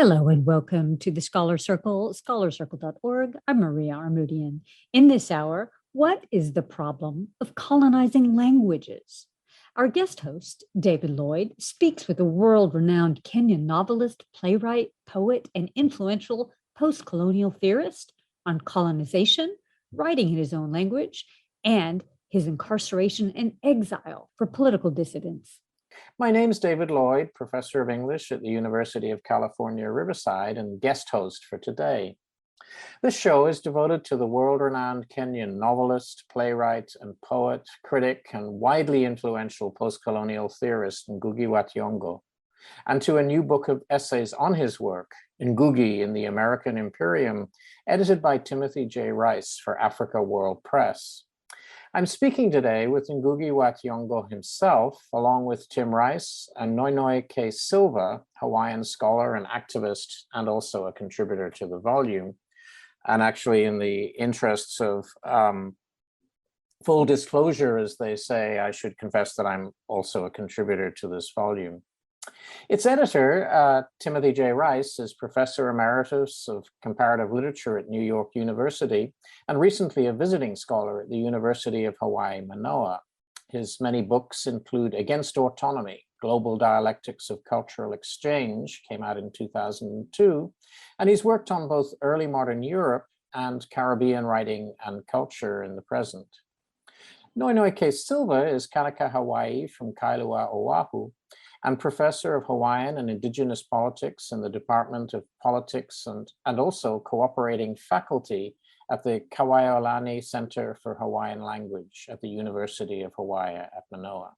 Hello and welcome to the Scholar Circle, scholarcircle.org. I'm Maria Armudian. In this hour, what is the problem of colonizing languages? Our guest host, David Lloyd, speaks with a world-renowned Kenyan novelist, playwright, poet, and influential postcolonial theorist on colonization, writing in his own language, and his incarceration and exile for political dissidents. My name's David Lloyd, Professor of English at the University of California, Riverside, and guest host for today. This show is devoted to the world-renowned Kenyan novelist, playwright, and poet, critic, and widely influential postcolonial theorist Ngugi wa Thiong'o, and to a new book of essays on his work, Ngugi in the American Imperium, edited by Timothy J. Reiss for Africa World Press. I'm speaking today with Ngugi wa Thiong'o himself, along with Tim Reiss and Noenoe K. Silva, Hawaiian scholar and activist, and also a contributor to the volume. And actually, in the interests of full disclosure, as they say, I should confess that I'm also a contributor to this volume. Its editor, Timothy J. Reiss, is Professor Emeritus of Comparative Literature at New York University and recently a visiting scholar at the University of Hawai'i, Manoa. His many books include Against Autonomy, Global Dialectics of Cultural Exchange, came out in 2002, and he's worked on both early modern Europe and Caribbean writing and culture in the present. Noenoe K. Silva is Kanaka Hawaii from Kailua, Oahu, and Professor of Hawaiian and Indigenous Politics in the Department of Politics and also cooperating faculty at the Kawaiolani Center for Hawaiian Language at the University of Hawaii at Manoa.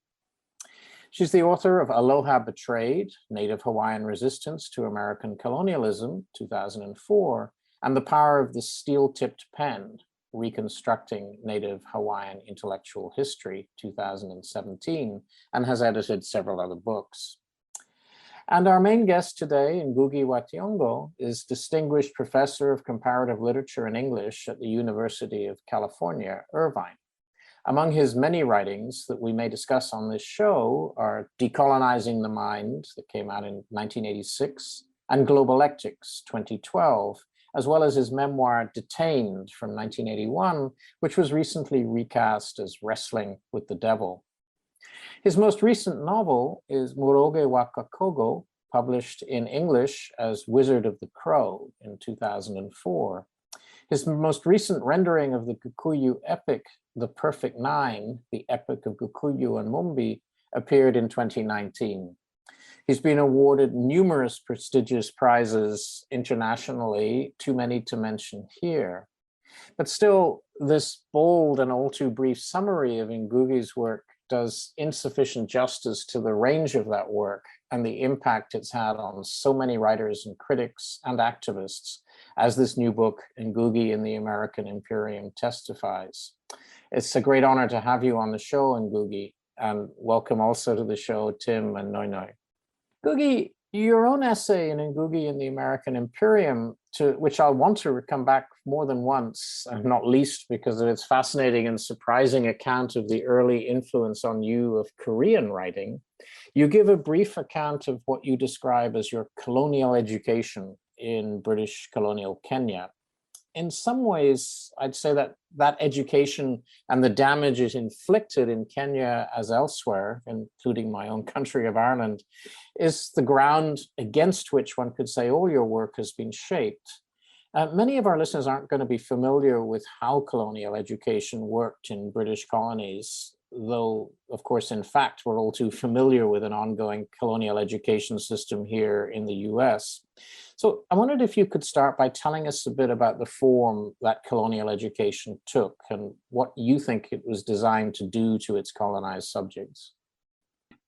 She's the author of Aloha Betrayed, Native Hawaiian Resistance to American Colonialism, 2004, and The Power of the Steel-Tipped Pen, Reconstructing Native Hawaiian Intellectual History, 2017, and has edited several other books. And our main guest today, Ngugi wa Thiong'o, is Distinguished Professor of Comparative Literature and English at the University of California, Irvine. Among his many writings that we may discuss on this show are Decolonizing the Mind, that came out in 1986, and Globalectics, 2012, as well as his memoir Detained from 1981, which was recently recast as Wrestling with the Devil. His most recent novel is Muroge wa Kakogo, published in English as Wizard of the Crow in 2004. His most recent rendering of the Kikuyu epic, The Perfect Nine, the Epic of Kikuyu and Mumbi, appeared in 2019. He's been awarded numerous prestigious prizes internationally, too many to mention here. But still, this bold and all too brief summary of Ngugi's work does insufficient justice to the range of that work and the impact it's had on so many writers and critics and activists, as this new book, Ngugi in the American Imperium, testifies. It's a great honor to have you on the show, Ngugi, and welcome also to the show, Tim and Noenoe. Ngugi, your own essay in Ngugi in the American Imperium, to which I want to come back more than once, and not least because of its fascinating and surprising account of the early influence on you of Korean writing, you give a brief account of what you describe as your colonial education in British colonial Kenya. In some ways, I'd say that that education and the damage it inflicted in Kenya as elsewhere, including my own country of Ireland, is the ground against which one could say all your work has been shaped. Many of our listeners aren't going to be familiar with how colonial education worked in British colonies, though, of course, in fact, we're all too familiar with an ongoing colonial education system here in the US. So I wondered if you could start by telling us a bit about the form that colonial education took and what you think it was designed to do to its colonized subjects.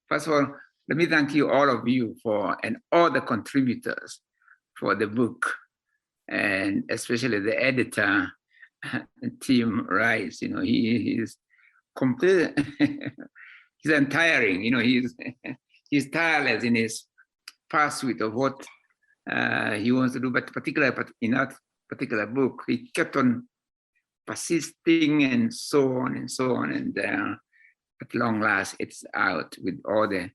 First of all, let me thank you, all of you, and all the contributors for the book, and especially the editor, Tim Reiss. You know, he's complete. He's untiring. You know, he's tireless in his pursuit of what he wants to do, but in that particular book, he kept on persisting and so on and so on. And at long last, it's out with all the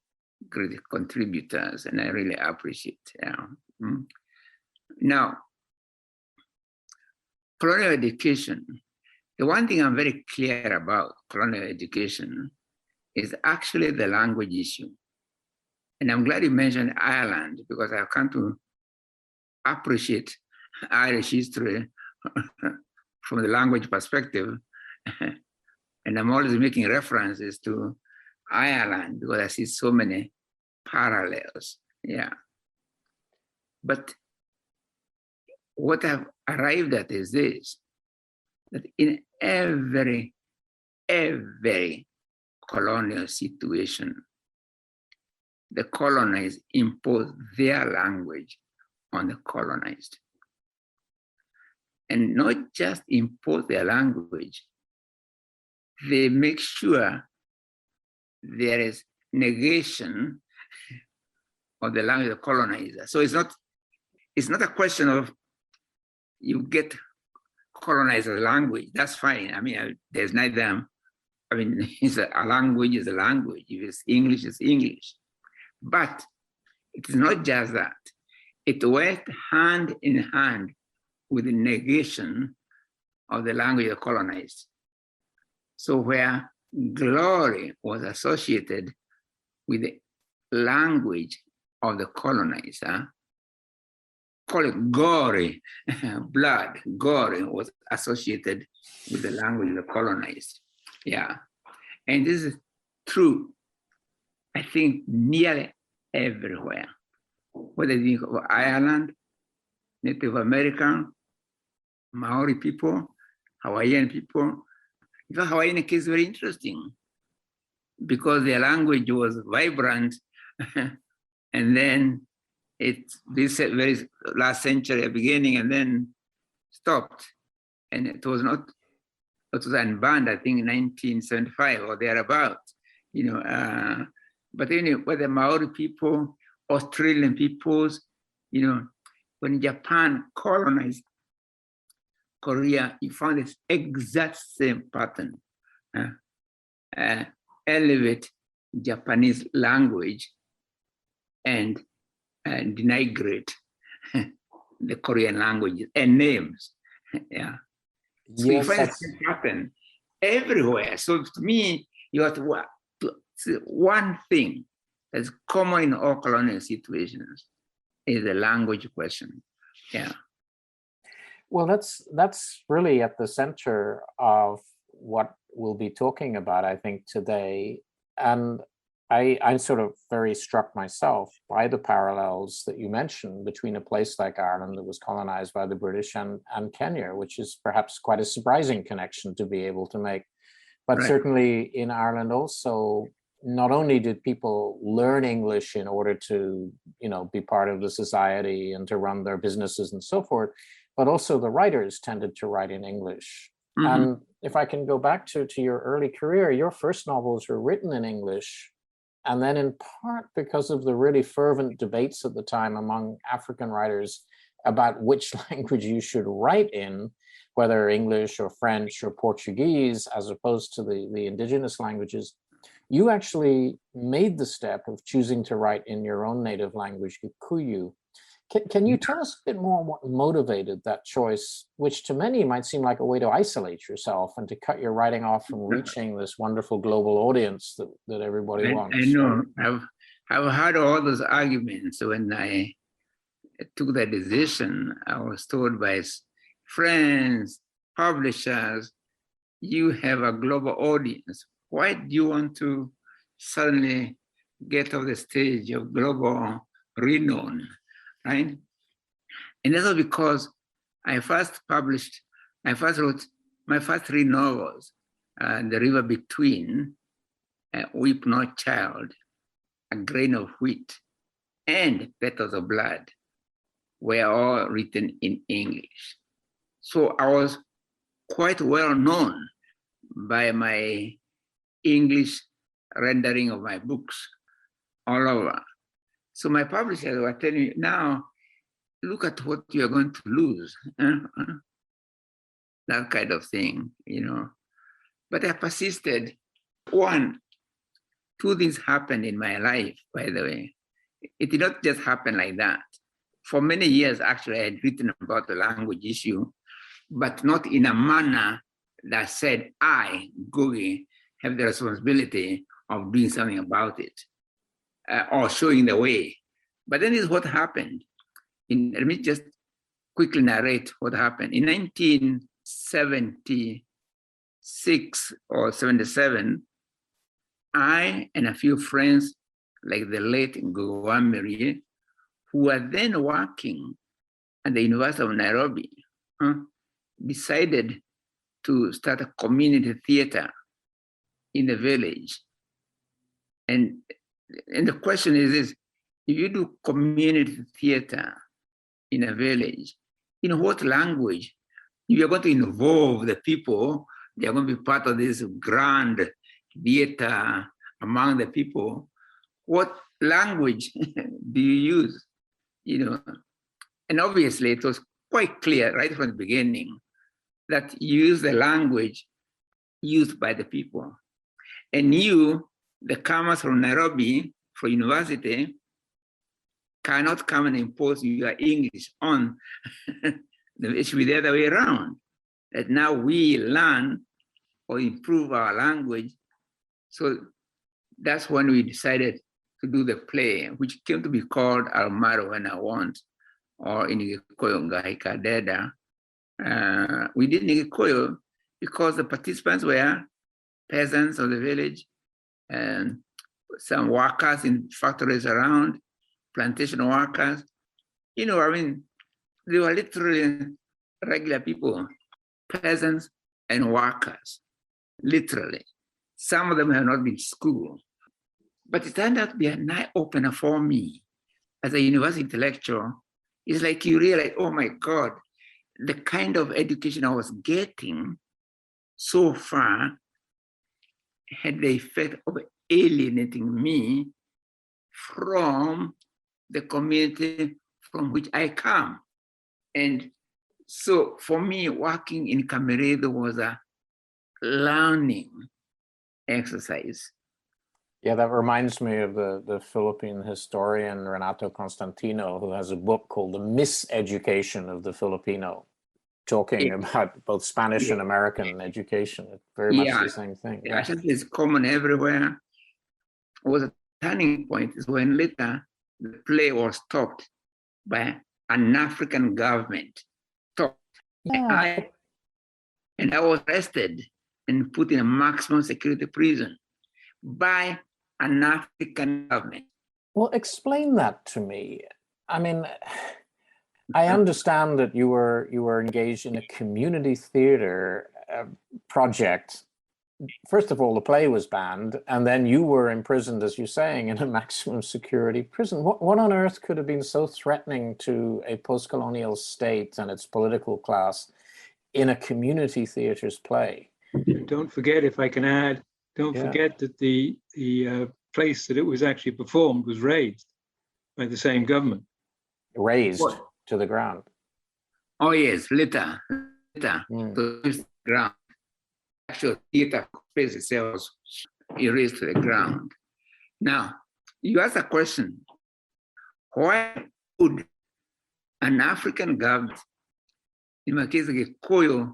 great contributors, and I really appreciate it. Now, colonial education, the one thing I'm very clear about colonial education is actually the language issue. And I'm glad you mentioned Ireland, because I've come to appreciate Irish history from the language perspective. And I'm always making references to Ireland because I see so many parallels. Yeah. But what I've arrived at is this, that in every colonial situation, the colonized impose their language on the colonized. And not just impose their language, they make sure there is negation of the language of the colonizer. So it's not a question of you get colonizer language, that's fine. I mean, there's neither, I mean, a language is a language. If it's English, it's English. But it's not just that. It went hand in hand with the negation of the language of the colonized. So where glory was associated with the language of the colonizer, call it gory, blood, gory was associated with the language of the colonized. Yeah. And this is true, I think, nearly everywhere. Whether you think of Ireland, Native American, Maori people, Hawaiian people. The Hawaiian case is very interesting because their language was vibrant and then this very last century beginning and then stopped. And it was unbanned, I think, in 1975 or thereabout, but anyway, whether Maori people, Australian peoples, when Japan colonized Korea, you found this exact same pattern. Elevate Japanese language and denigrate the Korean languages and names. Yeah. So yes, you find the same pattern everywhere. So to me, you have to one thing that's common in all colonial situations is the language question. Yeah. Well, that's really at the center of what we'll be talking about, I think, today. And I'm sort of very struck myself by the parallels that you mentioned between a place like Ireland that was colonized by the British and Kenya, which is perhaps quite a surprising connection to be able to make. But right. Certainly in Ireland also, not only did people learn English in order to, be part of the society and to run their businesses and so forth, but also the writers tended to write in English. Mm-hmm. And if I can go back to your early career, your first novels were written in English. And then in part because of the really fervent debates at the time among African writers about which language you should write in, whether English or French or Portuguese, as opposed to the indigenous languages, you actually made the step of choosing to write in your own native language, Gikuyu. Can you tell us a bit more what motivated that choice, which to many might seem like a way to isolate yourself and to cut your writing off from reaching this wonderful global audience that everybody wants? I know. I've had all those arguments. When I took that decision, I was told by friends, publishers, you have a global audience. Why do you want to suddenly get off the stage of global renown? Right? And that's because I first wrote my first 3 novels, The River Between, Weep Not Child, A Grain of Wheat, and Petals of Blood were all written in English. So I was quite well known by my English rendering of my books all over. So my publishers were telling me, now, look at what you're going to lose. That kind of thing, But I persisted. 2 things happened in my life, by the way. It did not just happen like that. for many years, actually, I had written about the language issue, but not in a manner that said, I, Ngugi, have the responsibility of doing something about it or showing the way. But then is what happened. Let me just quickly narrate what happened. In 1976 or 77, I and a few friends, like the late Ngũgĩ, who were then working at the University of Nairobi, decided to start a community theater in the village. And the question is this: if you do community theater in a village, in what language? If you're going to involve the people, they're going to be part of this grand theater among the people. What language do you use? And obviously it was quite clear right from the beginning that you use the language used by the people. And you, the comers from Nairobi for university, cannot come and impose your English on. It should be the other way around. That now we learn or improve our language. So that's when we decided to do the play, which came to be called Almaro When I Want, or in Gikuyu Ngahika Deda. We did Gikuyu because the participants were peasants of the village and some workers in factories around, plantation workers. They were literally regular people, peasants and workers, literally. Some of them have not been to school. But it turned out to be an eye-opener for me as a university intellectual. It's like you realize, oh my God, the kind of education I was getting so far had the effect of alienating me from the community from which I come. And so for me, working in Comparative was a learning exercise. Yeah, that reminds me of the Philippine historian Renato Constantino, who has a book called The Miseducation of the Filipino, talking about both Spanish and American education. It's very much the same thing. I think it's common everywhere. It was a turning point is when later the play was stopped by an African government. Stopped. Yeah. And I was arrested and put in a maximum security prison by an African government. Well, explain that to me. I mean, I understand that you were engaged in a community theater project. First of all, the play was banned, and then you were imprisoned, as you're saying, in a maximum security prison. What on earth could have been so threatening to a post-colonial state and its political class in a community theater's play? Don't forget, if I can add, don't forget that the place that it was actually performed was razed by the same government. Razed to the ground. Oh yes, later to the ground. Actual theater space itself was erased to the ground. Now, you ask a question: why would an African government, in my case, the Gikuyu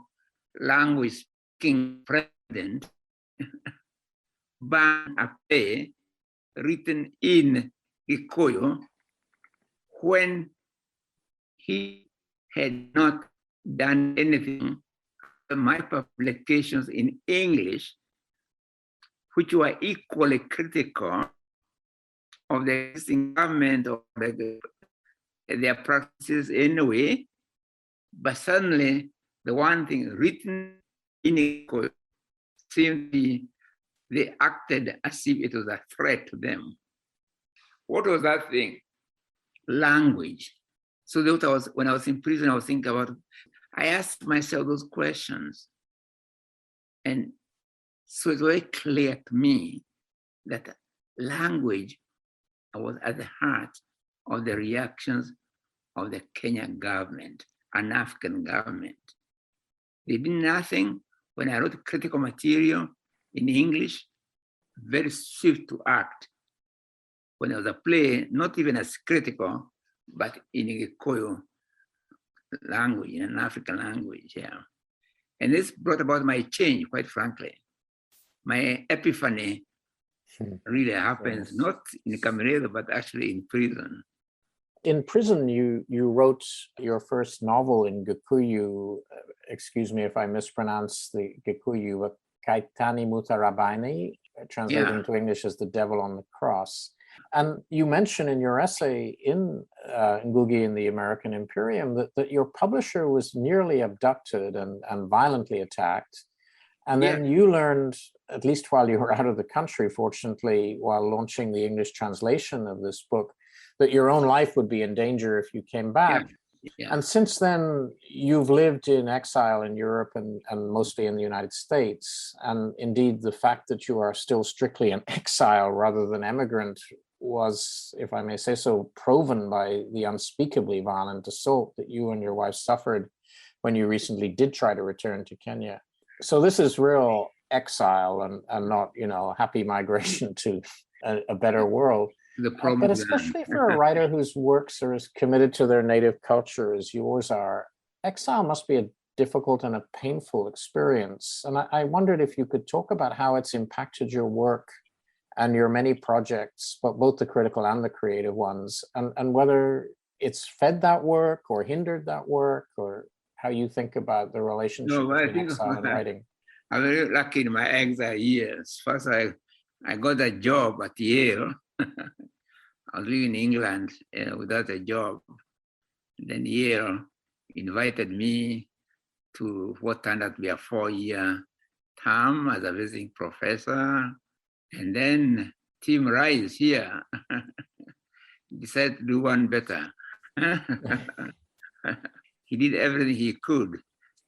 language speaking president, ban a play written in Gikuyu when he had not done anything? My publications in English, which were equally critical of the existing government or their practices anyway, but suddenly the one thing written in English seemed to be, they acted as if it was a threat to them. What was that thing? Language. So that when I was in prison, I was thinking about, I asked myself those questions. And so it's very clear to me that language was at the heart of the reactions of the Kenyan government, an African government. They did nothing. When I wrote critical material in English, very swift to act. When there was a play, not even as critical, but in a Gikuyu language, in an African language, yeah. And this brought about my change, quite frankly. My epiphany really happens not in Cameroon, but actually in prison. In prison, you wrote your first novel in Gikuyu. Excuse me if I mispronounce the Gikuyu, but Kaitani Mutarabaini, translating to English as The Devil on the Cross. And you mention in your essay in Ngugi in the American Imperium that your publisher was nearly abducted and violently attacked. And then you learned, at least while you were out of the country, fortunately, while launching the English translation of this book, that your own life would be in danger if you came back. And since then, you've lived in exile in Europe and mostly in the United States. And indeed, the fact that you are still strictly an exile rather than emigrant was, if I may say so, proven by the unspeakably violent assault that you and your wife suffered when you recently did try to return to Kenya. So this is real exile and not, happy migration to a better world. But especially for a writer whose works are as committed to their native culture as yours are, exile must be a difficult and a painful experience. And I wondered if you could talk about how it's impacted your work and your many projects, but both the critical and the creative ones, and whether it's fed that work or hindered that work, or how you think about the relationship between exile and writing. I'm very lucky in my exile years. First, I got a job at Yale. I was living in England without a job. Then Yale invited me to what turned out to be a 4-year term as a visiting professor. And then Tim Reiss here decided to do one better. He did everything he could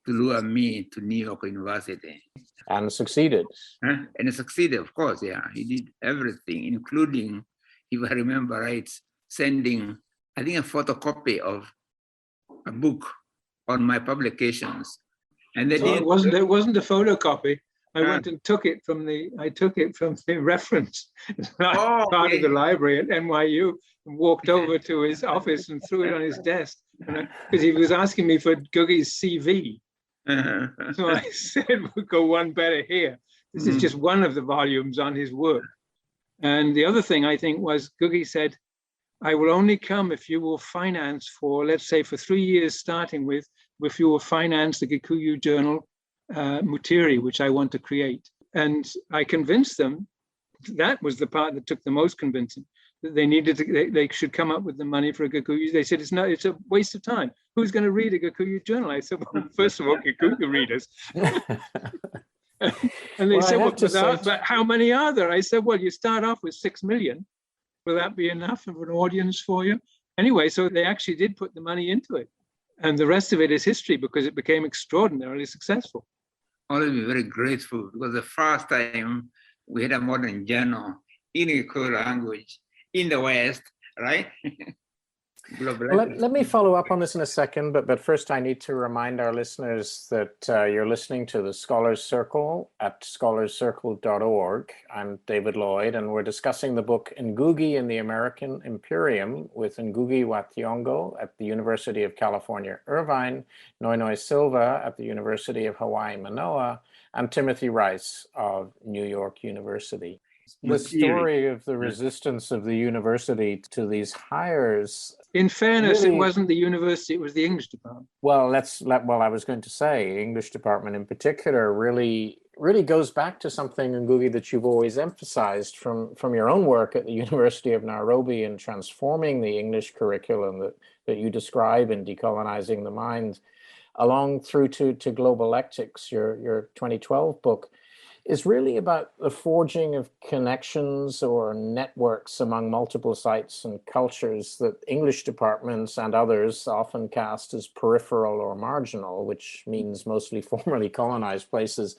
to lure me to New York University. And succeeded. And he succeeded, of course, yeah. He did everything, including, if I remember right, sending, I think, a photocopy of a book on my publications. And they it wasn't a photocopy. I went and took it from the reference part of the library at NYU, and walked over to his office and threw it on his desk, because he was asking me for Ngugi's CV. So I said, we'll go one better here. This is just one of the volumes on his work. And the other thing I think was, Ngugi said, I will only come if you will finance for, let's say, for 3 years starting with, if you will finance the Gikuyu journal Mutiri, which I want to create. And I convinced them, that was the part that took the most convincing, that they needed to, they should come up with the money for a Gikuyu. They said, it's a waste of time. Who's going to read a Gikuyu journal? I said, well, first of all, Gikuyu readers. And they said, but how many are there? I said, well, you start off with 6 million. Will that be enough of an audience for you? Anyway, so they actually did put the money into it. And the rest of it is history, because it became extraordinarily successful. Always be very grateful, because the first time we had a modern journal in a Gikuyu language in the West, right? Let me follow up on this in a second, but first I need to remind our listeners that you're listening to the Scholars Circle at scholarscircle.org. I'm David Lloyd, and we're discussing the book Ngugi in the American Imperium with Ngũgĩ wa Thiong'o at the University of California, Irvine, Noenoe Silva at the University of Hawai'i, Manoa, and Timothy Reiss of New York University. The story of the resistance of the university to these hires. In fairness, really, it wasn't the university, it was the English department. Well, I was going to say, English department in particular really goes back to something, Ngugi, that you've always emphasized from your own work at the University of Nairobi in transforming the English curriculum that you describe in Decolonizing the Mind, along through to Globalectics, your 2012 book. Is really about the forging of connections or networks among multiple sites and cultures that English departments and others often cast as peripheral or marginal, which means mostly formerly colonized places.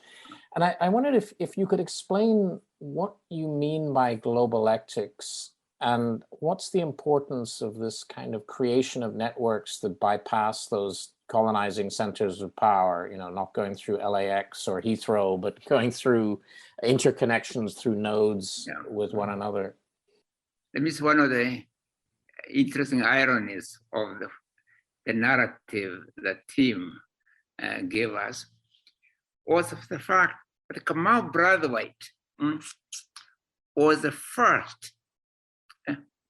And I wondered if you could explain what you mean by globalectics, and what's the importance of this kind of creation of networks that bypass those colonizing centers of power, not going through LAX or Heathrow, but going through interconnections through nodes with one another. That means one of the interesting ironies of the narrative that Tim gave us was the fact that Colm Brathwaite was the first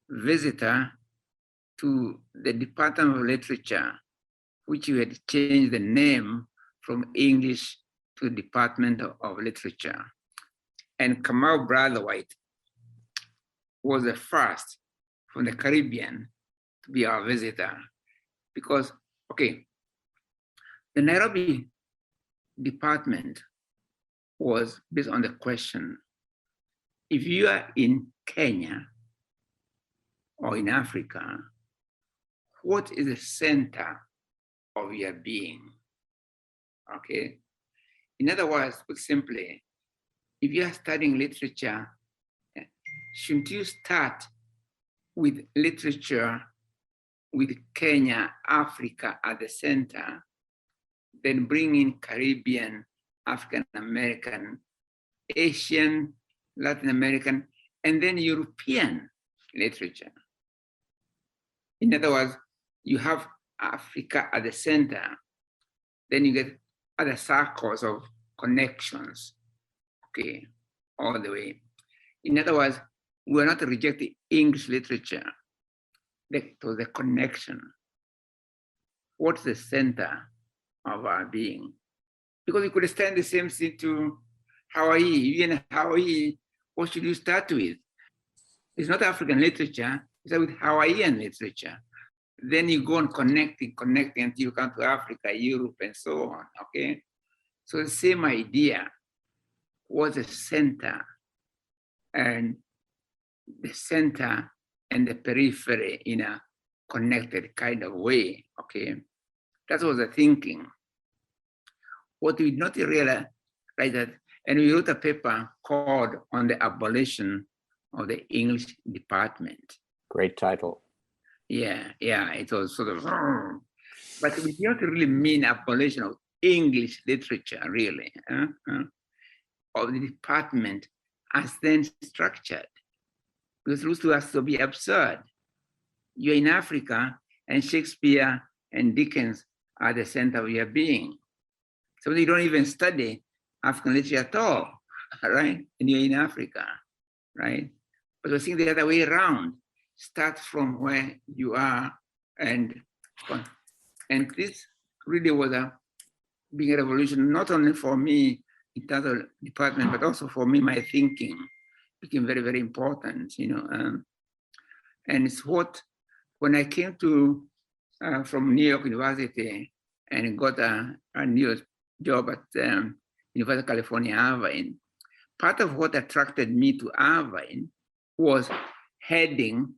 visitor to the Department of Literature, which we had changed the name from English to Department of Literature. And Colm Brathwaite was the first from the Caribbean to be our visitor. Because, okay, the Nairobi department was based on the question, if you are in Kenya or in Africa, what is the center of your being? Okay. In other words, put simply, if you are studying literature, shouldn't you start with literature with Kenya, Africa at the center, then bring in Caribbean, African American, Asian, Latin American, and then European literature? In other words, you have Africa at the center, then you get other circles of connections, okay, all the way. In other words, we're not rejecting English literature, to the connection. What's the center of our being? Because we could extend the same thing to Hawaii. Even in Hawaii, what should you start with? It's not African literature, it's with Hawaiian literature. Then you go on connecting until you come to Africa, Europe, and so on, okay? So the same idea was the center, and the center and the periphery in a connected kind of way, okay? That was the thinking. What we did not realize, right, that, and we wrote a paper called On the Abolition of the English Department. Great title. Yeah, it was sort of, but we don't really mean abolition of English literature, really, of the department as then structured. Because it looks to us to be absurd. You're in Africa, and Shakespeare and Dickens are the center of your being. So you don't even study African literature at all, right? And you're in Africa, right? But we're seeing the other way around. Start from where you are, and this really was a big revolution, not only for me in terms of department, but also for me, my thinking became very, very important, you know. And it's what, when I came to from New York University and got a new job at University of California, Irvine, part of what attracted me to Irvine was heading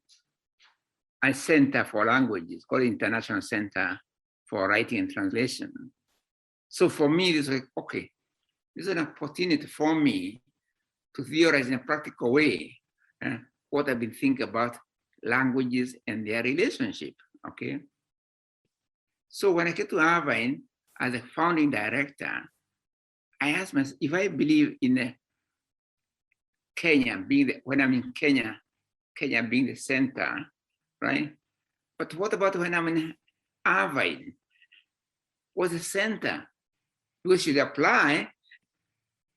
a center for languages called International Center for Writing and Translation. So for me, this was like, okay, this is an opportunity for me to theorize in a practical way what I've been thinking about languages and their relationship, okay? So when I came to Irvine as a founding director, I asked myself, if I believe in Kenya being when I'm in Kenya being the center, right? But what about when I'm in Irvine? What's the center? Because should apply,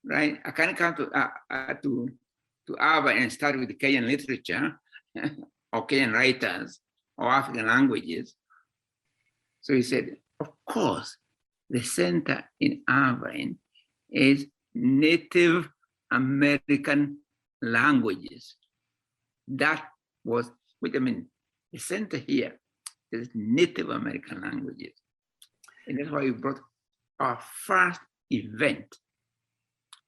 right? I can't come to Irvine and start with Kenyan literature or Kenyan writers or African languages. So he said, of course, the center in Irvine is Native American languages. That was, the center here is Native American languages. And that's why we brought our first event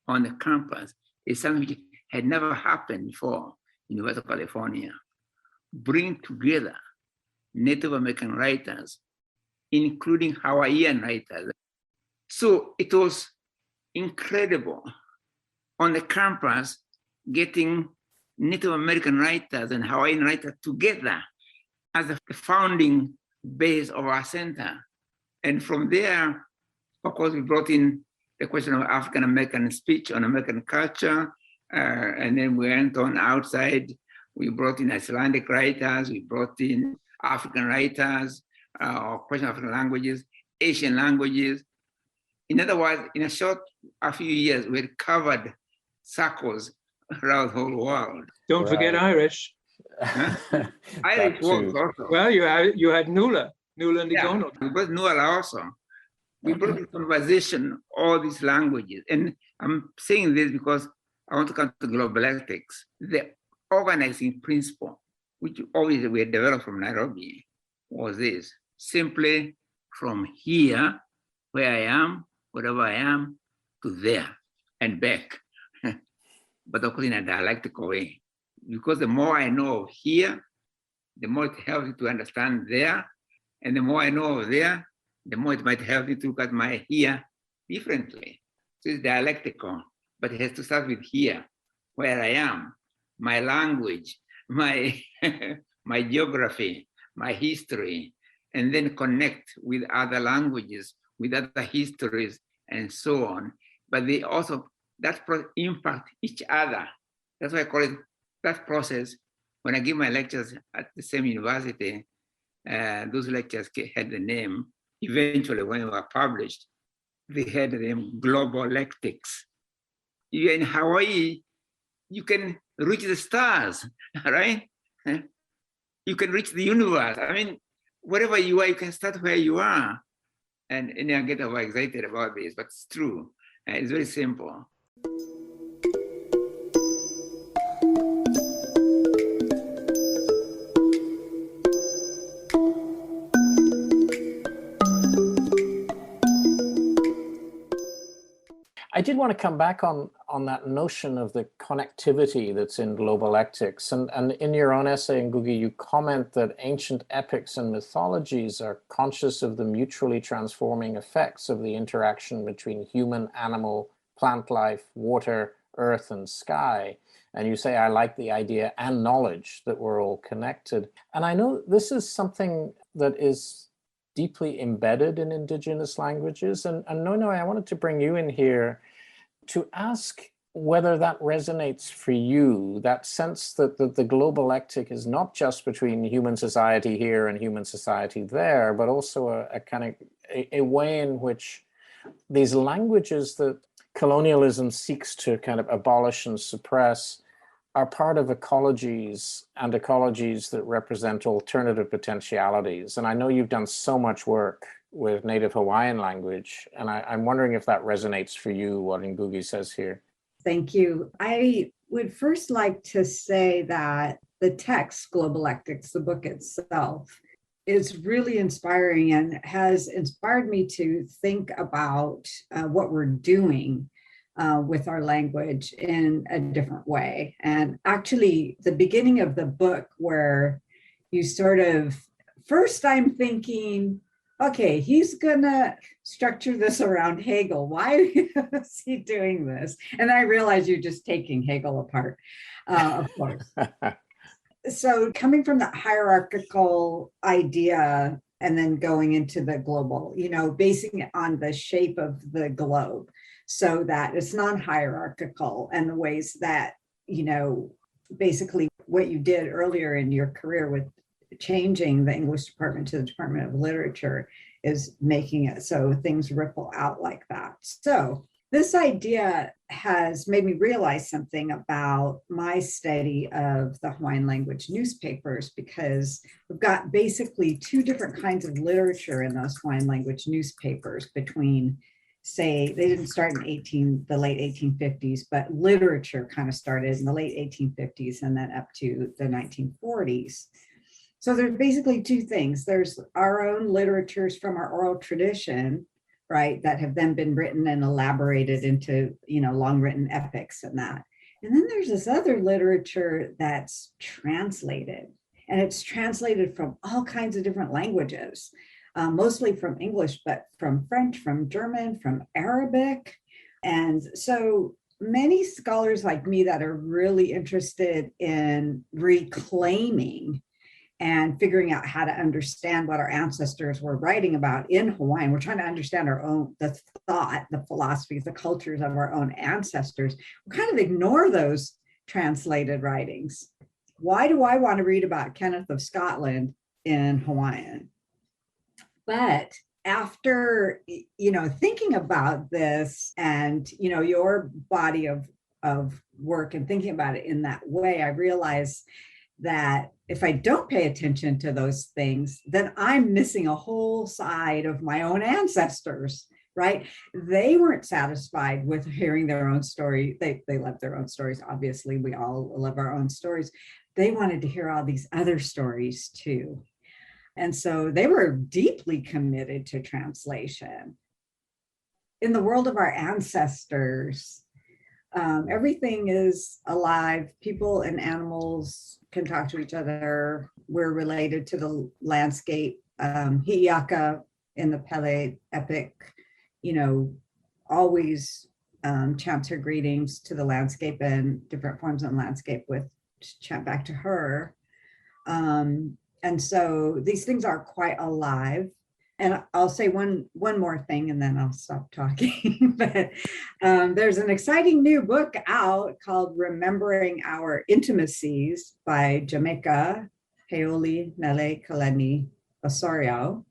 on the campus. It's something which had never happened before in University of California. Bring together Native American writers, including Hawaiian writers. So it was incredible on the campus getting Native American writers and Hawaiian writers together as the founding base of our center. And from there, of course, we brought in the question of African American speech on American culture, and then we went on outside We brought in Icelandic writers, we brought in African writers, or question African languages, Asian languages. In other words, in a few years, we had covered circles around the whole world. Don't forget Irish. Huh? Irish works also. Well, you had Nula and Igono. We brought Nula also. We brought in conversation all these languages. And I'm saying this because I want to come to Dialectics. The organizing principle, which always we had developed from Nairobi, was this: simply from here, where I am, wherever I am, to there and back. But of course in a dialectical way. Because the more I know of here, the more it helps me to understand there. And the more I know of there, the more it might help me to look at my here differently. So it's dialectical, but it has to start with here, where I am, my language, my, my geography, my history, and then connect with other languages, with other histories, and so on. But they also, impact each other. That's why I call it that process. When I give my lectures at the same university, those lectures had the name, eventually when they were published, they had the name Globalectics. You're in Hawaii, you can reach the stars, right? You can reach the universe. I mean, wherever you are, you can start where you are. And I get excited about this, but it's true. It's very simple. I did want to come back on that notion of the connectivity that's in Globalectics. And in your own essay in Ngugi, you comment that ancient epics and mythologies are conscious of the mutually transforming effects of the interaction between human, animal, plant life, water, earth, and sky. And you say, I like the idea and knowledge that we're all connected. And I know this is something that is deeply embedded in indigenous languages. And Noenoe, I wanted to bring you in here to ask whether that resonates for you, that sense that the globalectic is not just between human society here and human society there, but also a kind of a way in which these languages that colonialism seeks to kind of abolish and suppress are part of ecologies, and ecologies that represent alternative potentialities. And I know you've done so much work with Native Hawaiian language, and I'm wondering if that resonates for you, what Ngugi says here. Thank you. I would first like to say that the text, Globalectics, the book itself, is really inspiring and has inspired me to think about what we're doing with our language in a different way. And actually, the beginning of the book where you sort of, first I'm thinking, okay, he's gonna structure this around Hegel. Why is he doing this? And I realized you're just taking Hegel apart, of course. So coming from that hierarchical idea and then going into the global, basing it on the shape of the globe so that it's non-hierarchical, and the ways that, basically what you did earlier in your career with changing the English department to the Department of Literature is making it so things ripple out like that. So this idea has made me realize something about my study of the Hawaiian language newspapers, because we've got basically two different kinds of literature in those Hawaiian language newspapers between, say, they didn't start in the late 1850s, but literature kind of started in the late 1850s and then up to the 1940s. So there's basically two things. There's our own literatures from our oral tradition, right, that have then been written and elaborated into, long written epics and that. And then there's this other literature that's translated, and it's translated from all kinds of different languages, mostly from English, but from French, from German, from Arabic. And so many scholars like me that are really interested in reclaiming and figuring out how to understand what our ancestors were writing about in Hawaiian. We're trying to understand the thought, the philosophies, the cultures of our own ancestors. We kind of ignore those translated writings. why do I want to read about Kenneth of Scotland in Hawaiian? But after, thinking about this and, your body of work and thinking about it in that way, I realized that if I don't pay attention to those things, then I'm missing a whole side of my own ancestors, right? They weren't satisfied with hearing their own story. They loved their own stories. Obviously, we all love our own stories. They wanted to hear all these other stories too. And so they were deeply committed to translation. In the world of our ancestors, everything is alive. People and animals can talk to each other. We're related to the landscape. Hi'iaka in the Pele epic, always chants her greetings to the landscape and different forms of landscape with chant back to her. And so these things are quite alive. And I'll say one more thing and then I'll stop talking. But there's an exciting new book out called Remembering Our Intimacies by Jamaica Heoli Nele Kaleni Osorio,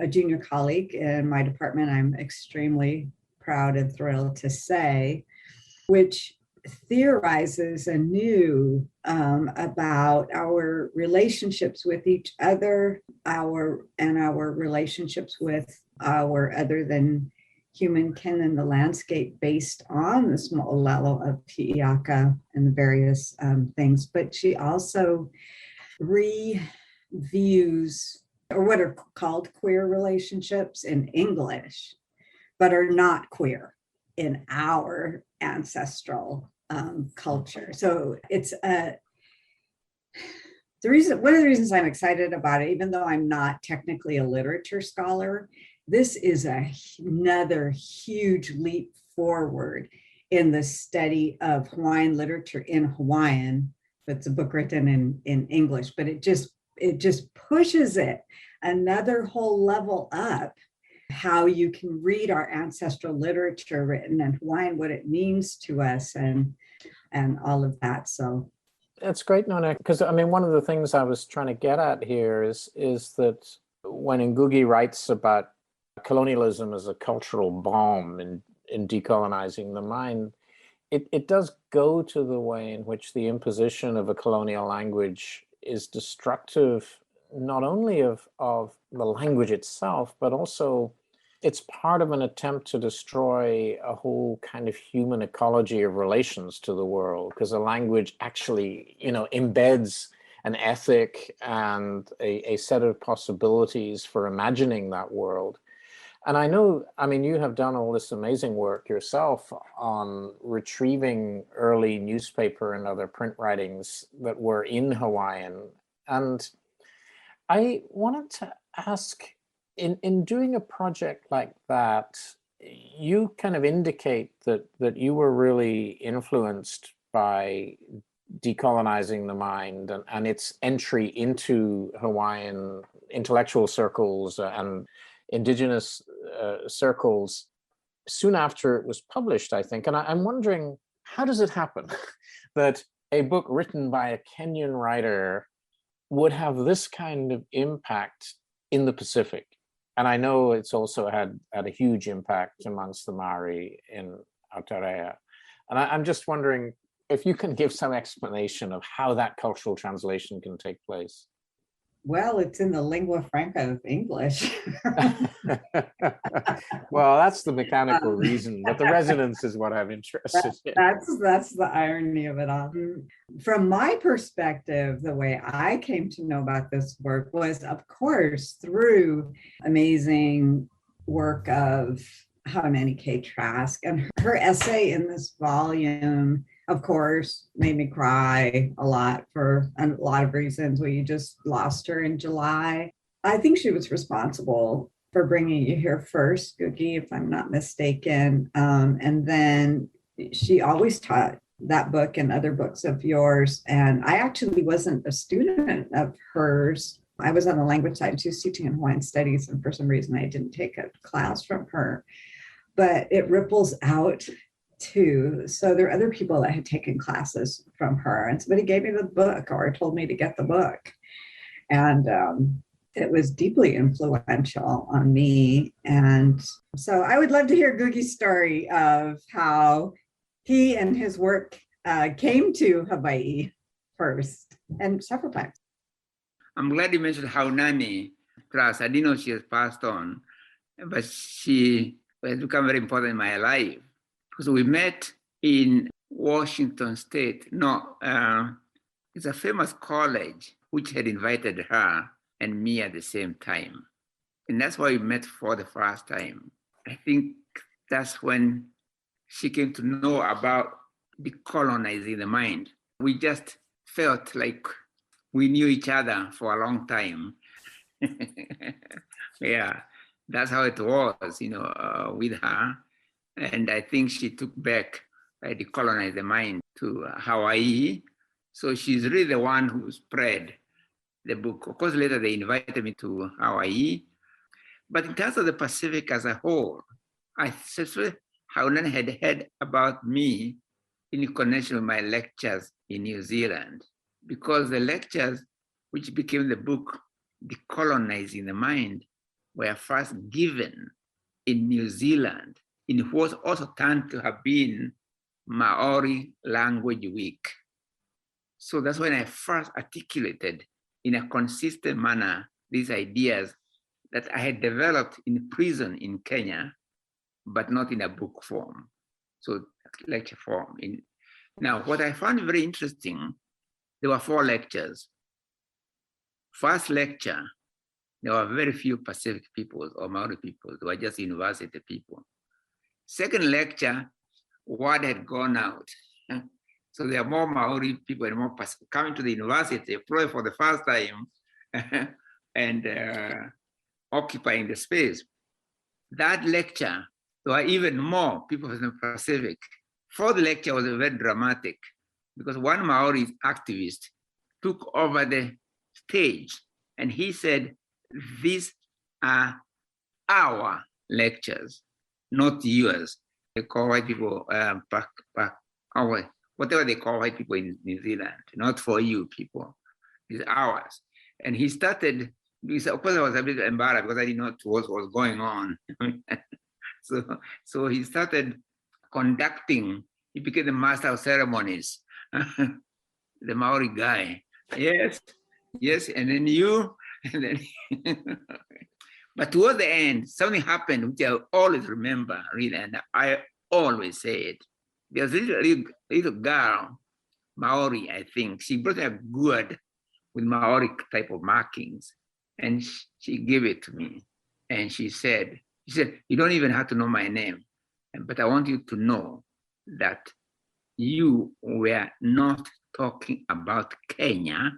a junior colleague in my department, I'm extremely proud and thrilled to say, which theorizes anew about our relationships with each other, our relationships with our other than human kin in the landscape based on this mo'olelo of Hi'iaka and the various things. But she also reviews, or what are called queer relationships in English, but are not queer in our ancestral culture. So it's one of the reasons I'm excited about it, even though I'm not technically a literature scholar, this is another huge leap forward in the study of Hawaiian literature in Hawaiian. It's a book written in English, but it just pushes it another whole level up, how you can read our ancestral literature written in Hawaiian, what it means to us and all of that. So it's great, Noenoe, because one of the things I was trying to get at here is that when Ngugi writes about colonialism as a cultural bomb in decolonizing the mind, it does go to the way in which the imposition of a colonial language is destructive, not only of the language itself, but also it's part of an attempt to destroy a whole kind of human ecology of relations to the world, because a language actually, embeds an ethic and a set of possibilities for imagining that world. And I know, you have done all this amazing work yourself on retrieving early newspaper and other print writings that were in Hawaiian. And I wanted to ask, in doing a project like that, you kind of indicate that you were really influenced by decolonizing the mind and its entry into Hawaiian intellectual circles and indigenous circles soon after it was published, I think. And I'm wondering, how does it happen that a book written by a Kenyan writer would have this kind of impact in the Pacific? And I know it's also had a huge impact amongst the Maori in Aotearoa. And I'm just wondering if you can give some explanation of how that cultural translation can take place. Well, it's in the lingua franca of English. Well, that's the mechanical reason, but the resonance is what I'm interested in. That's the irony of it all. From my perspective, the way I came to know about this work was, of course, through amazing work of Haunani K. Trask, and her essay in this volume, of course, made me cry a lot for a lot of reasons. We just lost her in July. I think she was responsible for bringing you here first, Ngugi, if I'm not mistaken. And then she always taught that book and other books of yours. And I actually wasn't a student of hers. I was on the language side. She was teaching in Hawaiian studies, and for some reason I didn't take a class from her. But it ripples out too. So there are other people that had taken classes from her, and somebody gave me the book or told me to get the book. And it was deeply influential on me. And so I would love to hear Ngugi's story of how he and his work came to Hawaii first and several times. I'm glad you mentioned Haunani class. I didn't know she has passed on, but she has become very important in my life because we met in Washington State. No, it's a famous college which had invited her and me at the same time. And that's why we met for the first time. I think that's when she came to know about decolonizing the mind. We just felt like we knew each other for a long time. Yeah, that's how it was, with her. And I think she took back decolonize the mind to Hawaii. So she's really the one who spread the book. Of course, later they invited me to Hawaii. But in terms of the Pacific as a whole, I suspect Haunan had heard about me in connection with my lectures in New Zealand, because the lectures, which became the book Decolonizing the Mind, were first given in New Zealand in what also turned to have been Maori Language Week. So that's when I first articulated in a consistent manner these ideas that I had developed in prison in Kenya, but not in a book form, so lecture form. Now, what I found very interesting, there were 4 lectures. First lecture, there were very few Pacific peoples or Maori people. They were just university people. Second lecture, word had gone out. So there are more Maori people and more Pacific coming to the university, probably for the first time, and occupying the space. That lecture, there were even more people from the Pacific. Fourth lecture was very dramatic because one Maori activist took over the stage and he said, "These are our lectures, not yours." They call white people, whatever they call white people in New Zealand, not for you people, it's ours. And he started, of course I was a bit embarrassed because I didn't know what was going on. So he started conducting, he became the master of ceremonies, the Maori guy. Yes, and then you, and then but towards the end, something happened which I always remember, really, and I always say it. There's a little girl, Maori, I think. She brought a gourd with Maori type of markings, and she gave it to me. And she said, "You don't even have to know my name, but I want you to know that you were not talking about Kenya.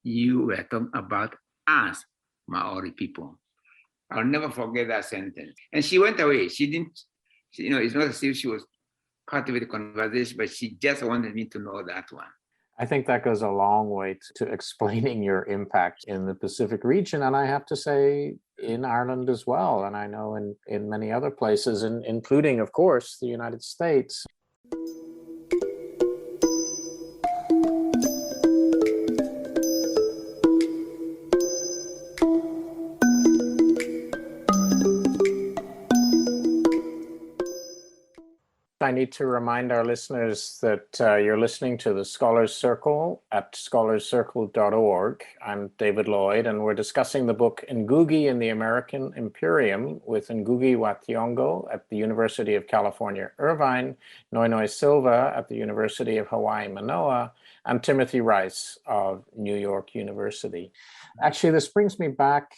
You were talking about us, Maori people." I'll never forget that sentence. And she went away. She didn't, it's not as if she was part of the conversation, but she just wanted me to know that one. I think that goes a long way to explaining your impact in the Pacific region. And I have to say, in Ireland as well. And I know in many other places, including, of course, the United States. I need to remind our listeners that you're listening to the Scholars Circle at scholarscircle.org. I'm David Lloyd, and we're discussing the book Ngugi in the American Imperium with Ngũgĩ wa Thiong'o at the University of California, Irvine, Noenoe Silva at the University of Hawai'i, Manoa, and Timothy Reiss of New York University. Actually, this brings me back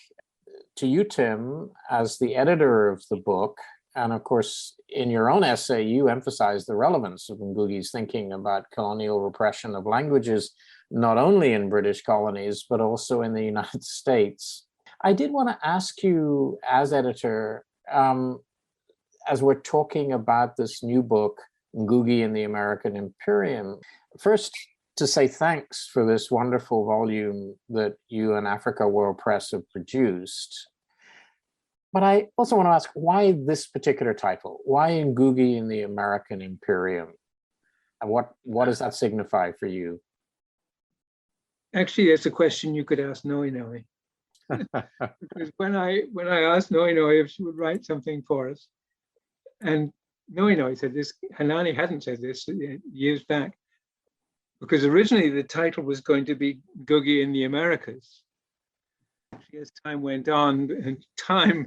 to you, Tim, as the editor of the book. And of course, in your own essay, you emphasize the relevance of Ngugi's thinking about colonial repression of languages, not only in British colonies, but also in the United States. I did want to ask you, as editor, as we're talking about this new book, Ngugi in the American Imperium, first to say thanks for this wonderful volume that you and Africa World Press have produced. But I also want to ask, why this particular title? Why Ngugi in the American Imperium? And what does that signify for you? Actually, that's a question you could ask Noenoe. Because when I asked Noenoe if she would write something for us, and Noenoe said this, Hanani hadn't said this years back, because originally the title was going to be Ngugi in the Americas. As time went on, and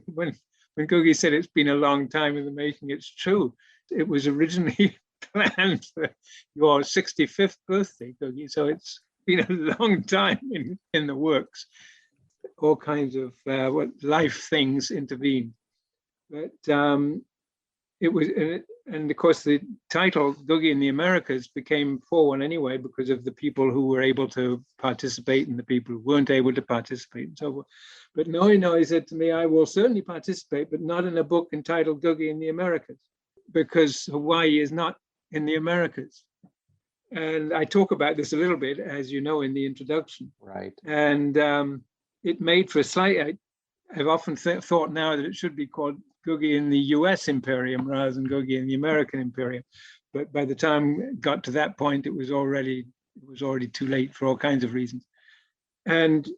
when Googie said it's been a long time in the making, it's true. It was originally planned for your 65th birthday, Googie. So it's been a long time in the works. All kinds of life things intervened. But it was, and of course, the title Ngugi in the Americas became 4-1 anyway because of the people who were able to participate and the people who weren't able to participate and so forth. But Noenoe said to me, I will certainly participate, but not in a book entitled Ngugi in the Americas, because Hawaii is not in the Americas. And I talk about this a little bit, as you know, in the introduction. Right. And it made for a slight, I've often thought now that it should be called Ngugi in the US Imperium rather than Ngugi in the American Imperium. But by the time it got to that point, it was already too late for all kinds of reasons. And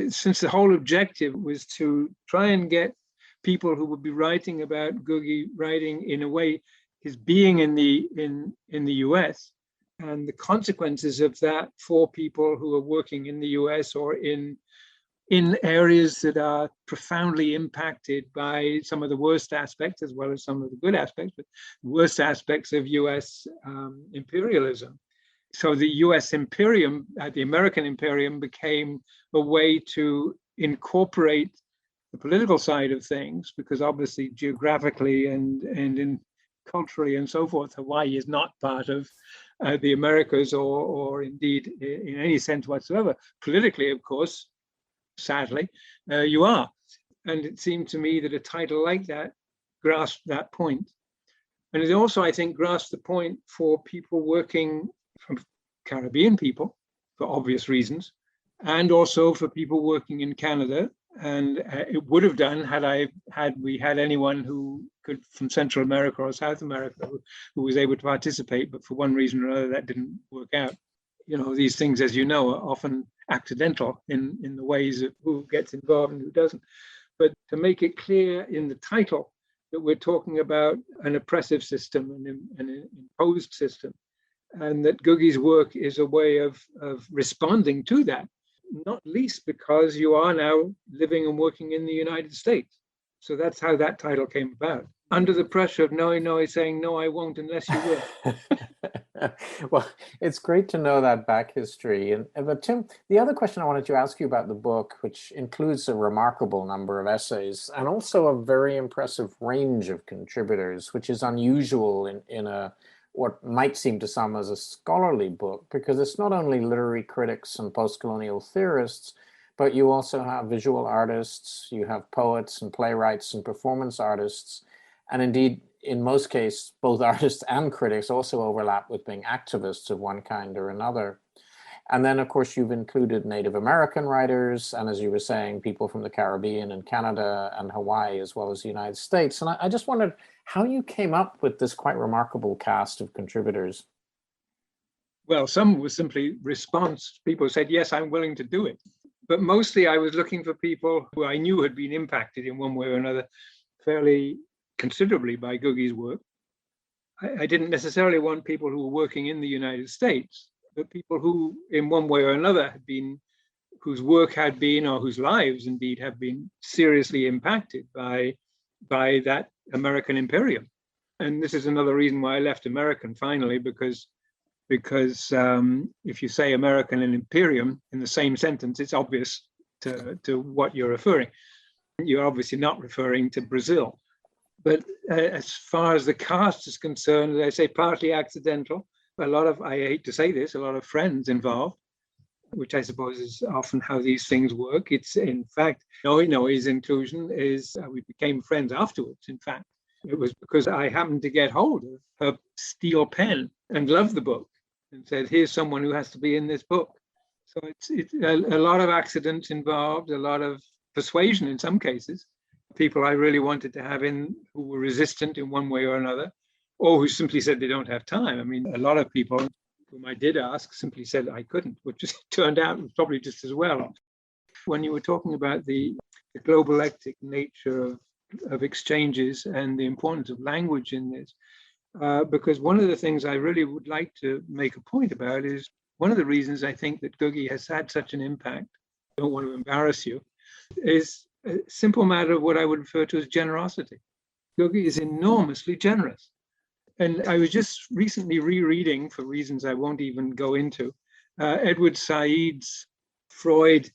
since the whole objective was to try and get people who would be writing about Ngugi writing in a way, his being in the US and the consequences of that for people who are working in the US or in areas that are profoundly impacted by some of the worst aspects as well as some of the good aspects, but the worst aspects of US imperialism. So the US Imperium, the American Imperium, became a way to incorporate the political side of things, because obviously geographically and in culturally and so forth, Hawaii is not part of the Americas or indeed in any sense whatsoever. Politically, of course, sadly, you are. And it seemed to me that a title like that grasped that point. And it also, I think, grasped the point for people working from Caribbean people, for obvious reasons, and also for people working in Canada. And it would have done had we had anyone who could from Central America or South America who was able to participate, but for one reason or another that didn't work out. You know, these things, as you know, are often accidental in the ways of who gets involved and who doesn't. But to make it clear in the title that we're talking about an oppressive system, an imposed system, and that Ngugi's work is a way of responding to that, not least because you are now living and working in the United States. So that's how that title came about, under the pressure of Noenoe saying, no, I won't unless you will. Well, it's great to know that back history. But Tim, the other question I wanted to ask you about the book, which includes a remarkable number of essays and also a very impressive range of contributors, which is unusual in a what might seem to some as a scholarly book, because it's not only literary critics and postcolonial theorists, but you also have visual artists, you have poets and playwrights and performance artists, and indeed, in most cases, both artists and critics also overlap with being activists of one kind or another. And then, of course, you've included Native American writers, and as you were saying, people from the Caribbean and Canada and Hawaii, as well as the United States. And I just wondered how you came up with this quite remarkable cast of contributors. Well, some was simply response. People said, yes, I'm willing to do it. But mostly I was looking for people who I knew had been impacted in one way or another fairly considerably by Ngugi's work. I didn't necessarily want people who were working in the United States, but people who in one way or another had been, whose work had been, or whose lives indeed have been seriously impacted by that American Imperium. And this is another reason why I left American finally, because if you say American and Imperium in the same sentence, it's obvious to what you're referring. You're obviously not referring to Brazil. But as far as the cast is concerned, as I say, partly accidental. A lot of, I hate to say this, a lot of friends involved, which I suppose is often how these things work. It's in fact, Noenoe's inclusion is, we became friends afterwards, in fact. It was because I happened to get hold of her steel pen and loved the book and said, here's someone who has to be in this book. So it's a lot of accidents involved, a lot of persuasion in some cases, people I really wanted to have in who were resistant in one way or another, or who simply said they don't have time. I mean, a lot of people whom I did ask simply said I couldn't, which just turned out was probably just as well. When you were talking about the globalectic nature of exchanges and the importance of language in this, because one of the things I really would like to make a point about is one of the reasons I think that Ngugi has had such an impact, I don't want to embarrass you, is a simple matter of what I would refer to as generosity. Ngugi is enormously generous. And I was just recently rereading, for reasons I won't even go into, Edward Said's Freud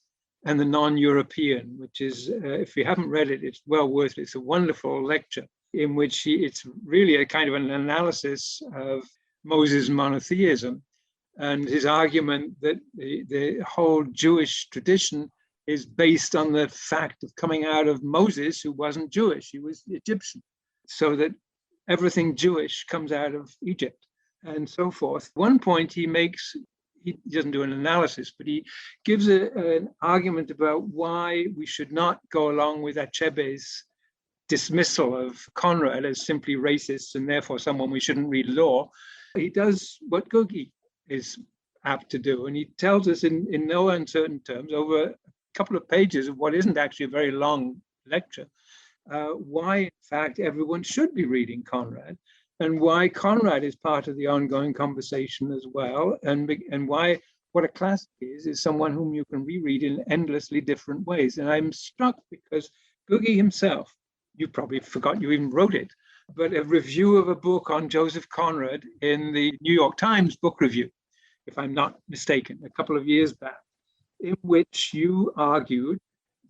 and the Non-European, which is, if you haven't read it, it's well worth it. It's a wonderful lecture in which it's really a kind of an analysis of Moses' monotheism and his argument that the whole Jewish tradition is based on the fact of coming out of Moses, who wasn't Jewish, he was Egyptian. So that everything Jewish comes out of Egypt and so forth. One point he makes, he doesn't do an analysis, but he gives an argument about why we should not go along with Achebe's dismissal of Conrad as simply racist and therefore someone we shouldn't read law. He does what Ngugi is apt to do, and he tells us in no uncertain terms over a couple of pages of what isn't actually a very long lecture, why, in fact, everyone should be reading Conrad, and why Conrad is part of the ongoing conversation as well, and why what a classic is someone whom you can reread in endlessly different ways. And I'm struck because Ngugi himself, you probably forgot you even wrote it, but a review of a book on Joseph Conrad in the New York Times Book Review, if I'm not mistaken, a couple of years back, in which you argued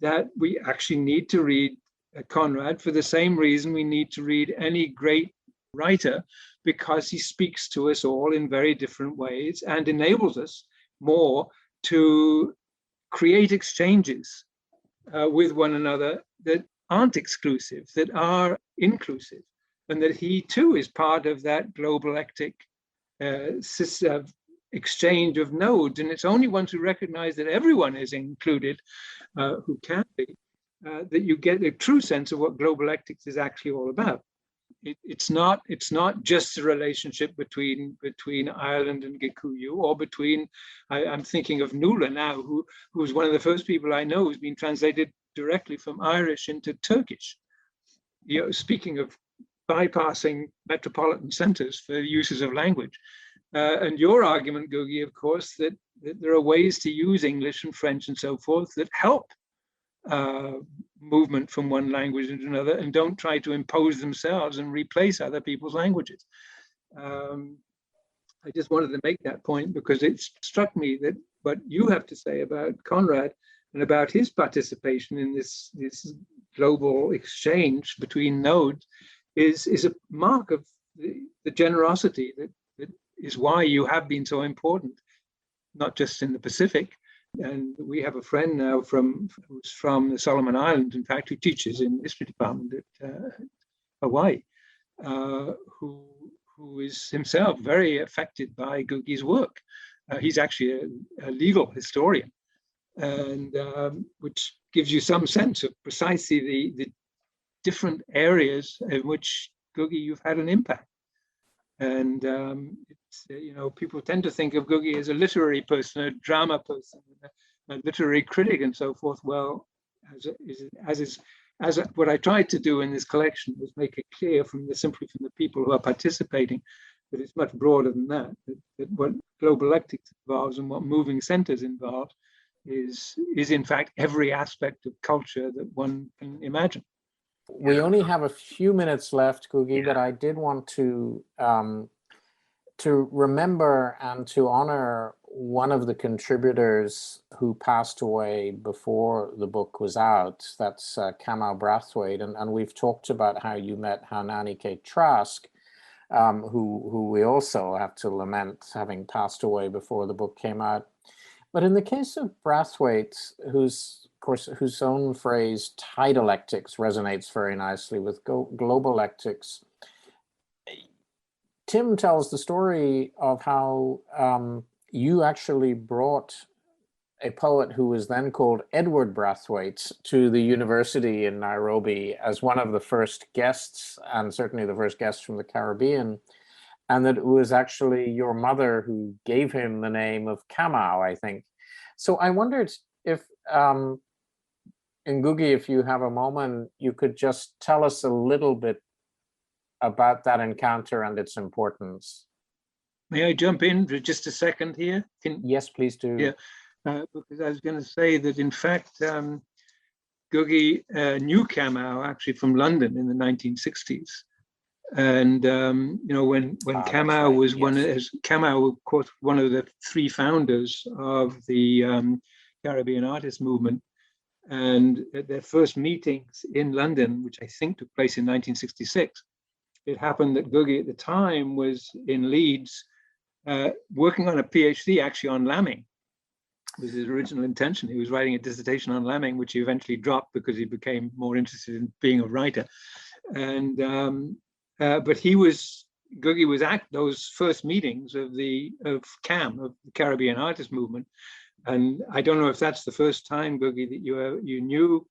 that we actually need to read Conrad for the same reason we need to read any great writer, because he speaks to us all in very different ways and enables us more to create exchanges with one another that aren't exclusive, that are inclusive, and that he too is part of that globalectic exchange of nodes. And it's only once we recognize that everyone is included, who can be, that you get a true sense of what globalectics is actually all about. It's not just a relationship between Ireland and Gikuyu, or between, I'm thinking of Nuala now, who's one of the first people I know who's been translated directly from Irish into Turkish. You know, speaking of bypassing metropolitan centers for uses of language. And your argument, Ngugi, of course, that there are ways to use English and French and so forth that help movement from one language into another, and don't try to impose themselves and replace other people's languages. I just wanted to make that point because it struck me that what you have to say about Conrad and about his participation in this global exchange between nodes is a mark of the generosity that is why you have been so important, not just in the Pacific. And we have a friend now who's from the Solomon Islands, in fact, who teaches in the history department at Hawaii, who is himself very affected by Ngugi's work. He's actually a legal historian, and which gives you some sense of precisely the different areas in which Ngugi you've had an impact. And people tend to think of Ngugi as a literary person, a drama person, a literary critic, and so forth. Well, as what I tried to do in this collection was make it clear simply from the people who are participating that it's much broader than that. That what globalectics involves and what moving centers involve is in fact every aspect of culture that one can imagine. We only have a few minutes left, Ngugi, but I did want to remember and to honor one of the contributors who passed away before the book was out. That's Colm Brathwaite, and we've talked about how you met Haunani K. Trask, who we also have to lament having passed away before the book came out. But in the case of Brathwaite, whose own phrase dialectics resonates very nicely with globalectics, Tim tells the story of how you actually brought a poet who was then called Edward Brathwaite to the university in Nairobi as one of the first guests, and certainly the first guest from the Caribbean, and that it was actually your mother who gave him the name of Kamau, I think. So I wondered if, Ngugi, if you have a moment, you could just tell us a little bit about that encounter and its importance. May I jump in for just a second here? Yes, please do. Yeah. Because I was going to say that, in fact, Ngugi knew Kamau actually from London in the 1960s. And, when Kamau right. was Yes. Kamau, of course, one of the three founders of the Caribbean artist movement. And at their first meetings in London, which I think took place in 1966, it happened that Ngugi at the time was in Leeds working on a PhD actually on lambing. It was his original intention. He was writing a dissertation on lambing, which he eventually dropped because he became more interested in being a writer. And but Ngugi was at those first meetings of CAM, of the Caribbean Artist Movement. And I don't know if that's the first time, Ngugi, that you knew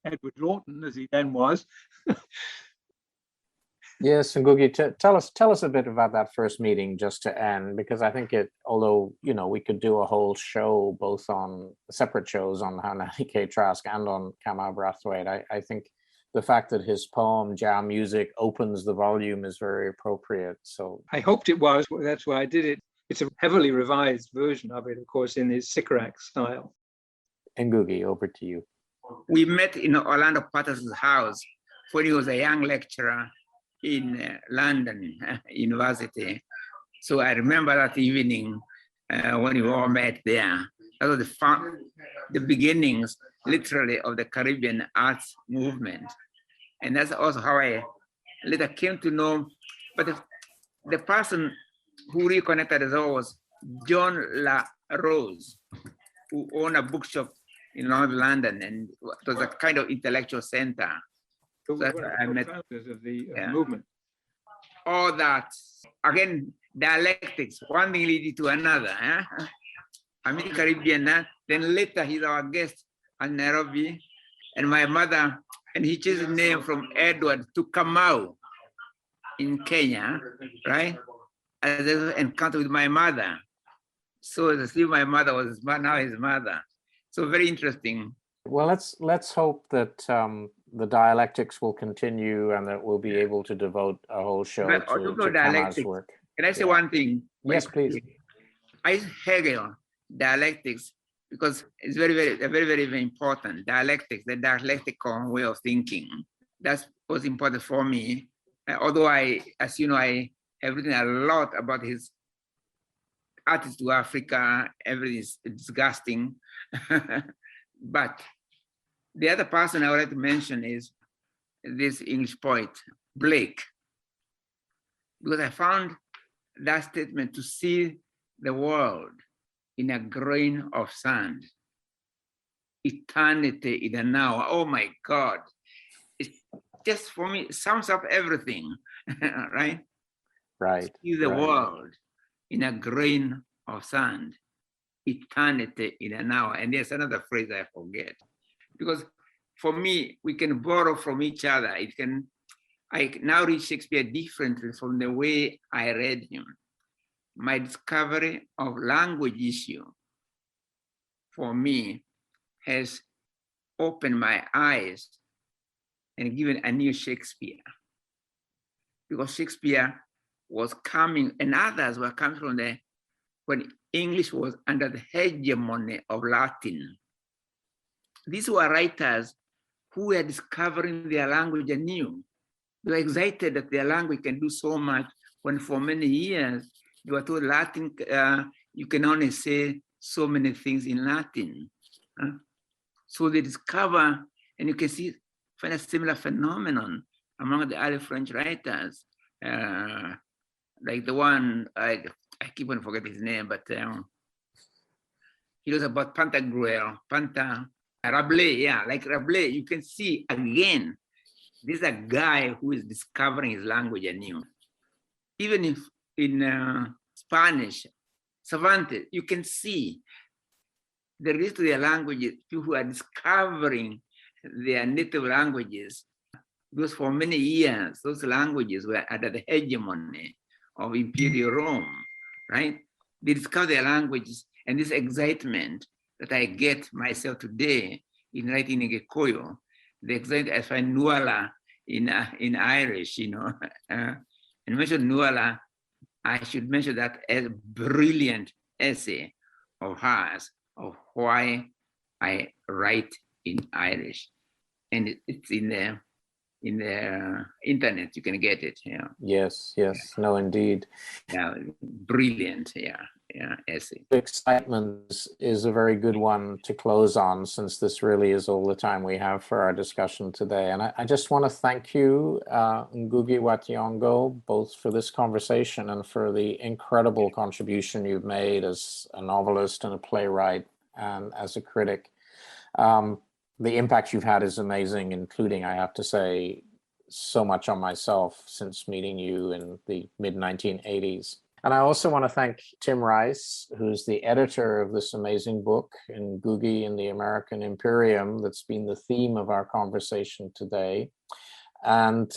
Edward Lawton, as he then was. Yes, and Ngugi, tell us a bit about that first meeting just to end, because I think although we could do a whole show, both on separate shows on Haunani K. Trask and on Kamau Brathwaite, I think the fact that his poem "Jah Music" opens the volume is very appropriate. So I hoped it was. That's why I did it. It's a heavily revised version of it, of course, in his Sycorax style. And Ngugi, over to you. We met in Orlando Patterson's house when he was a young lecturer in London University. So I remember that evening when we all met there. That was the beginnings, literally, of the Caribbean arts movement. And that's also how I later came to know, but the person who reconnected us all was John La Rose, who owned a bookshop in North London, and it was a kind of intellectual center. So that's where I met founders of the movement. All that, again, dialectics, one thing leading to another. I'm in the Caribbean, then later he's our guest at Nairobi, and my mother, and he changed his name from Edward to Kamau in Kenya, right? As an encounter with my mother. So as if my mother was now his mother. So very interesting. Well, let's hope that the dialectics will continue and that we'll be able to devote a whole show to Kamau's work. Can I say one thing? Yes, please. I Hegel dialectics because it's very, very important. Dialectics, the dialectical way of thinking. That's what's important for me. Although as you know, I have written a lot about his artists to Africa. Everything is disgusting. But the other person I would like to mention is this English poet, Blake, because I found that statement to see the world in a grain of sand, eternity in a now. Oh my God. It's just, for me, it sums up everything, right? Right. See the world in a grain of sand, eternity in an hour. And there's another phrase I forget. Because for me, we can borrow from each other. I now read Shakespeare differently from the way I read him. My discovery of language issue, for me, has opened my eyes and given a new Shakespeare. Because Shakespeare was coming, and others were coming from when English was under the hegemony of Latin. These were writers who were discovering their language anew. They were excited that their language can do so much when for many years they were told Latin, you can only say so many things in Latin. So they discover, and you can find a similar phenomenon among the early French writers, like the one, I keep on forgetting his name, but he was about Pantagruel, Rabelais, yeah, like Rabelais, you can see again, this is a guy who is discovering his language anew. Even if in Spanish, Cervantes, you can see the rest of their languages, people who are discovering their native languages, because for many years, those languages were under the hegemony of Imperial Rome, right? They discover their languages, and this excitement that I get myself today in writing in Gikuyu, the excitement I find Nuala in Irish, and mention Nuala, I should mention that as a brilliant essay of hers of why I write in Irish, and it's in the internet. You can get it. Yeah. Yes. No, indeed. Yeah, brilliant. Yeah, essay. Excitement is a very good one to close on, since this really is all the time we have for our discussion today. And I just want to thank you, Ngugi wa Thiong'o, both for this conversation and for the incredible contribution you've made as a novelist and a playwright and as a critic. The impact you've had is amazing, including, I have to say, so much on myself since meeting you in the mid-1980s. And I also want to thank Tim Reiss, who's the editor of this amazing book, Ngugi in the American Imperium, that's been the theme of our conversation today. And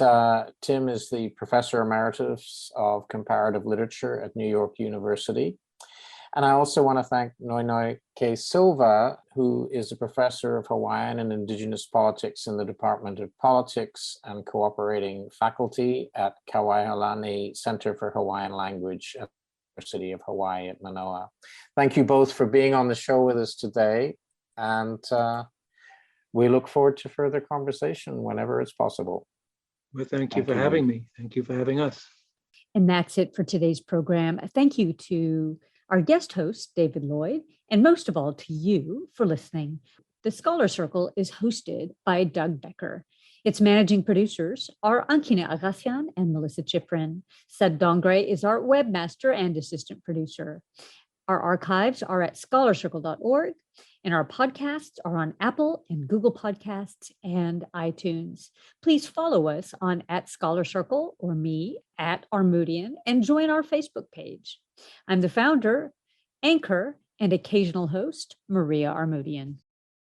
Tim is the Professor Emeritus of Comparative Literature at New York University. And I also want to thank Noenoe K. Silva, who is a professor of Hawaiian and Indigenous Politics in the Department of Politics and Cooperating Faculty at Kauaihalani Center for Hawaiian Language at the University of Hawaii at Manoa. Thank you both for being on the show with us today. And we look forward to further conversation whenever it's possible. Well, thank you for having me. Thank you for having us. And that's it for today's program. Thank you to our guest host, David Lloyd, and most of all to you for listening. The Scholar Circle is hosted by Doug Becker. Its managing producers are Ankina Agassian and Melissa Chiprin. Sed Dongre is our webmaster and assistant producer. Our archives are at scholarcircle.org, and our podcasts are on Apple and Google Podcasts and iTunes. Please follow us on @ScholarCircle or me @Armudian, and join our Facebook page. I'm the founder, anchor, and occasional host, Maria Armudian.